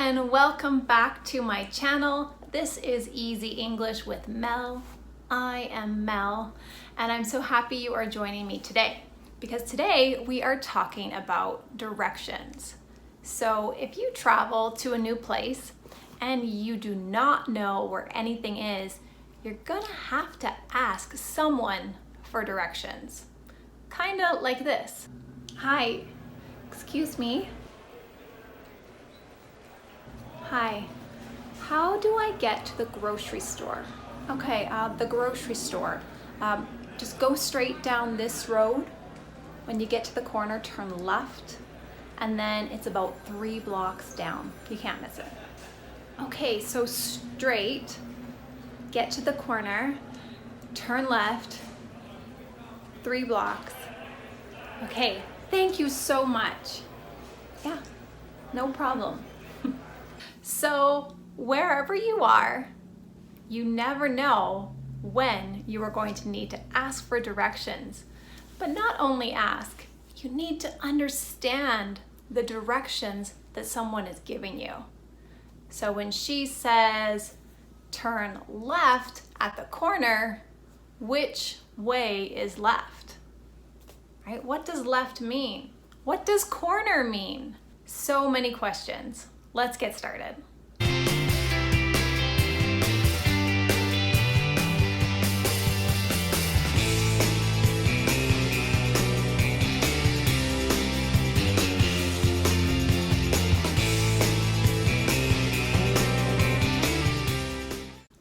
and welcome back to my channel. This is Easy English with Mel. I am Mel, and I'm so happy you are joining me today because today we are talking about directions. So if you travel to a new place and you do not know where anything is, you're gonna have to ask someone for directions. Kinda like this. Hi, excuse me. Hi, how do I get to the grocery store? Okay, the grocery store. Just go straight down this road. When you get to the corner, turn left, and then it's about 3 blocks down. You can't miss it. Okay, so straight, get to the corner, turn left, 3 blocks. Okay, thank you so much. Yeah, no problem. So wherever you are, you never know when you are going to need to ask for directions. But not only ask, you need to understand the directions that someone is giving you. So when she says, turn left at the corner, which way is left? Right? What does left mean? What does corner mean? So many questions. Let's get started.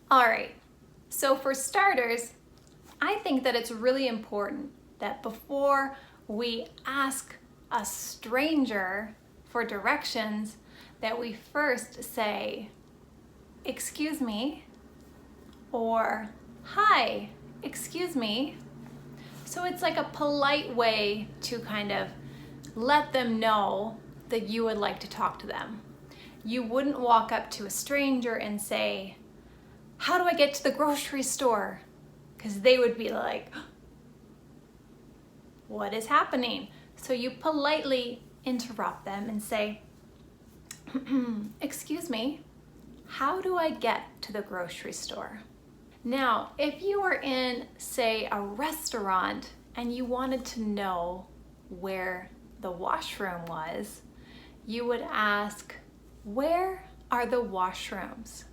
All right, so for starters, I think that it's really important that before we ask a stranger for directions, that we first say, excuse me, or hi, excuse me. So it's like a polite way to kind of let them know that you would like to talk to them. You wouldn't walk up to a stranger and say, how do I get to the grocery store? Because they would be like, what is happening? So you politely interrupt them and say, excuse me, how do I get to the grocery store? Now, if you were in, say, a restaurant and you wanted to know where the washroom was, you would ask, where are the washrooms?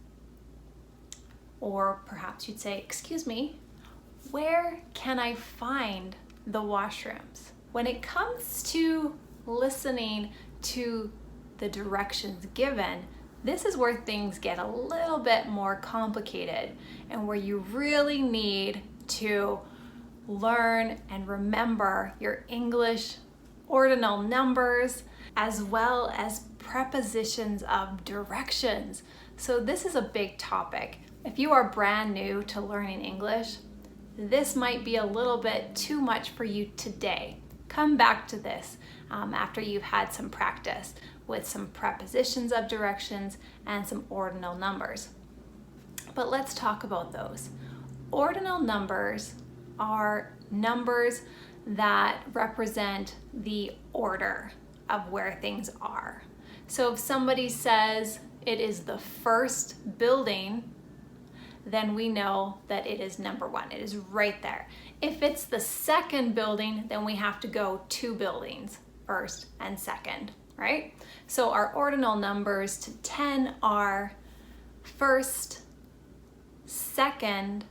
Or perhaps you'd say, excuse me, where can I find the washrooms? When it comes to listening to the directions given, this is where things get a little bit more complicated and where you really need to learn and remember your English ordinal numbers as well as prepositions of directions. So this is a big topic. If you are brand new to learning English, this might be a little bit too much for you today. Come back to this after you've had some practice with some prepositions of directions and some ordinal numbers. But let's talk about those. Ordinal numbers are numbers that represent the order of where things are. So if somebody says it is the first building, then we know that it is number 1. It is right there. If it's the second building, then we have to go 2 buildings, first and second, right? So our ordinal numbers to 10 are first, second,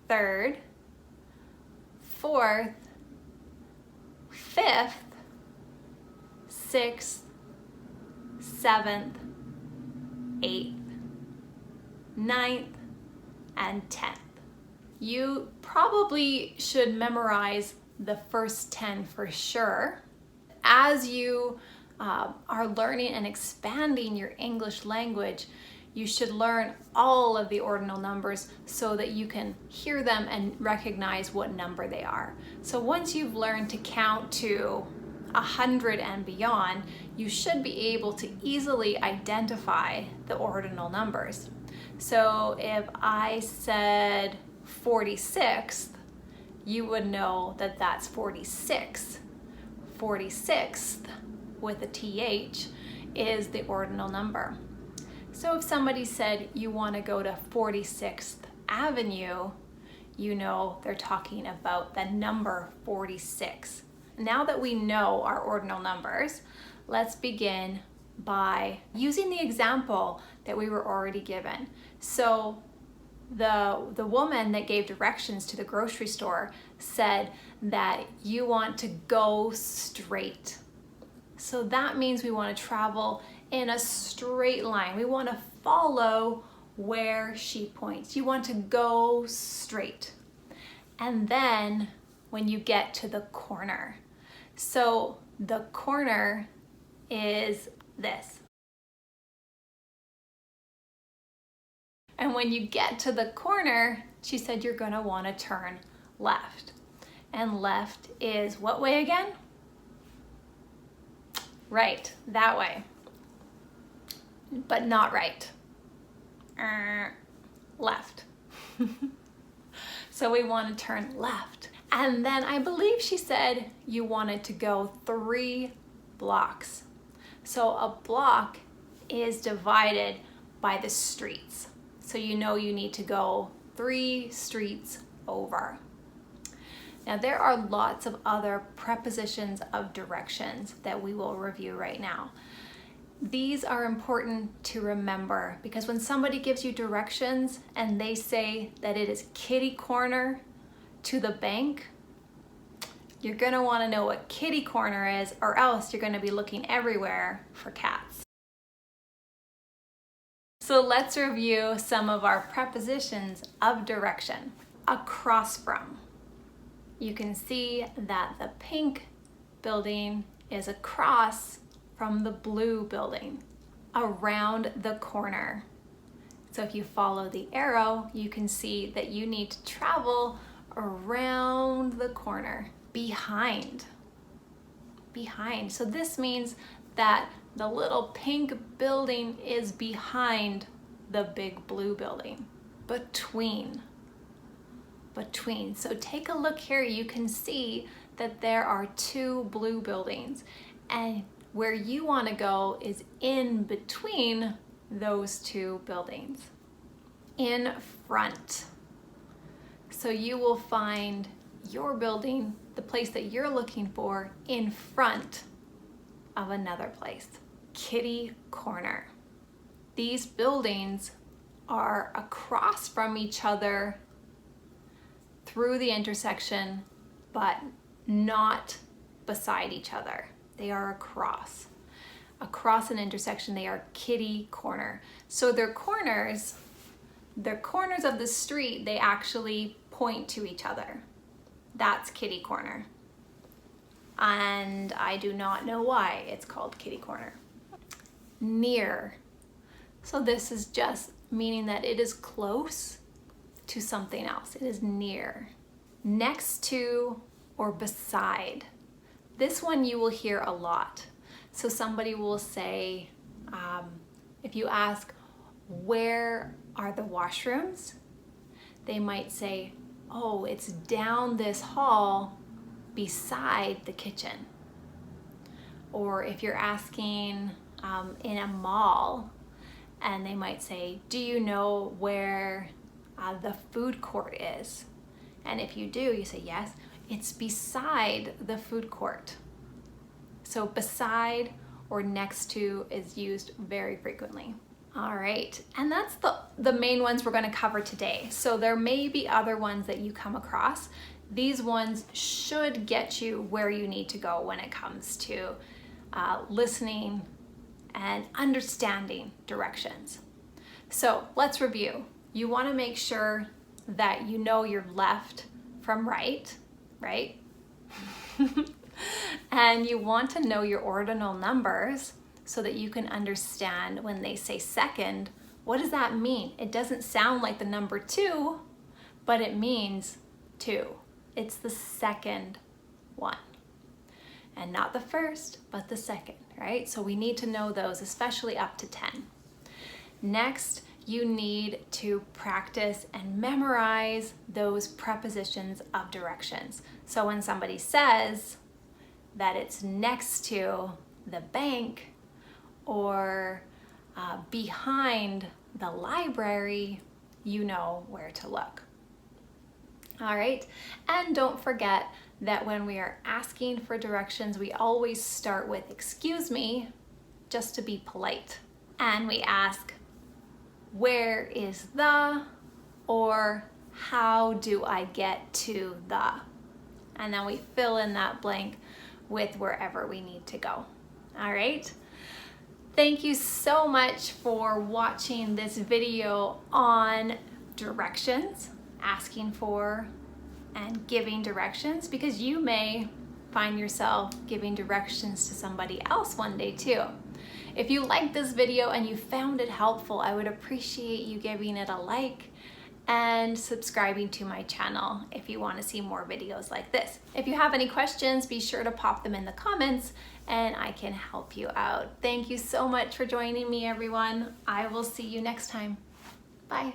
third, fourth, fifth, sixth, seventh, eighth, 9th, and 10th. You probably should memorize the first 10 for sure. As you are learning and expanding your English language, you should learn all of the ordinal numbers so that you can hear them and recognize what number they are. So once you've learned to count to 100 and beyond, you should be able to easily identify the ordinal numbers. So if I said 46th, you would know that that's 46. 46th with a TH is the ordinal number. So if somebody said you want to go to 46th Avenue, you know they're talking about the number 46. Now that we know our ordinal numbers, let's begin by using the example that we were already given. So the woman that gave directions to the grocery store said that you want to go straight. So that means we want to travel in a straight line. We want to follow where she points. You want to go straight. And then when you get to the corner, so the corner is this. And when you get to the corner, she said you're going to want to turn left. And left is what way again? Right, that way. But not right. Left. So we want to turn left. And then I believe she said you wanted to go 3 blocks. So a block is divided by the streets. So you know you need to go 3 streets over. Now there are lots of other prepositions of directions that we will review right now. These are important to remember because when somebody gives you directions and they say that it is kitty corner to the bank, you're going to want to know what kitty corner is, or else you're going to be looking everywhere for cats. So let's review some of our prepositions of direction. Across from. You can see that the pink building is across from the blue building. Around the corner. So if you follow the arrow, you can see that you need to travel around the corner. Behind. Behind. So this means that the little pink building is behind the big blue building. Between. Between. So take a look here. You can see that there are 2 blue buildings, and where you want to go is in between those 2 buildings. In front. So you will find your building, the place that you're looking for, in front of another place. Kitty corner. These buildings are across from each other through the intersection, but not beside each other. They are across. Across an intersection, they are kitty corner. So they're corners of the street, they actually point to each other. That's kitty corner. And I do not know why it's called kitty corner. Near. So this is just meaning that it is close to something else. It is near. Next to or beside. This one you will hear a lot. So somebody will say, if you ask, where are the washrooms? They might say, oh, it's down this hall beside the kitchen. Or if you're asking in a mall, and they might say, do you know where the food court is? And if you do, you say, yes, it's beside the food court. So beside or next to is used very frequently. All right, and that's the main ones we're going to cover today. So there may be other ones that you come across. These ones should get you where you need to go when it comes to listening and understanding directions. So let's review. You want to make sure that you know your left from right, right? And you want to know your ordinal numbers so that you can understand when they say second, what does that mean? It doesn't sound like the number 2, but it means 2. It's the second one. And not the first, but the second, right? So we need to know those, especially up to 10. Next, you need to practice and memorize those prepositions of directions. So when somebody says that it's next to the bank, or behind the library, you know where to look. All right, and don't forget that when we are asking for directions, we always start with "excuse me," just to be polite. And we ask, "Where is the?" or "How do I get to the?" And then we fill in that blank with wherever we need to go. All right. Thank you so much for watching this video on directions, asking for and giving directions, because you may find yourself giving directions to somebody else one day too. If you liked this video and you found it helpful, I would appreciate you giving it a like and subscribing to my channel if you want to see more videos like this. If you have any questions, be sure to pop them in the comments and I can help you out. Thank you so much for joining me, everyone. I will see you next time. Bye.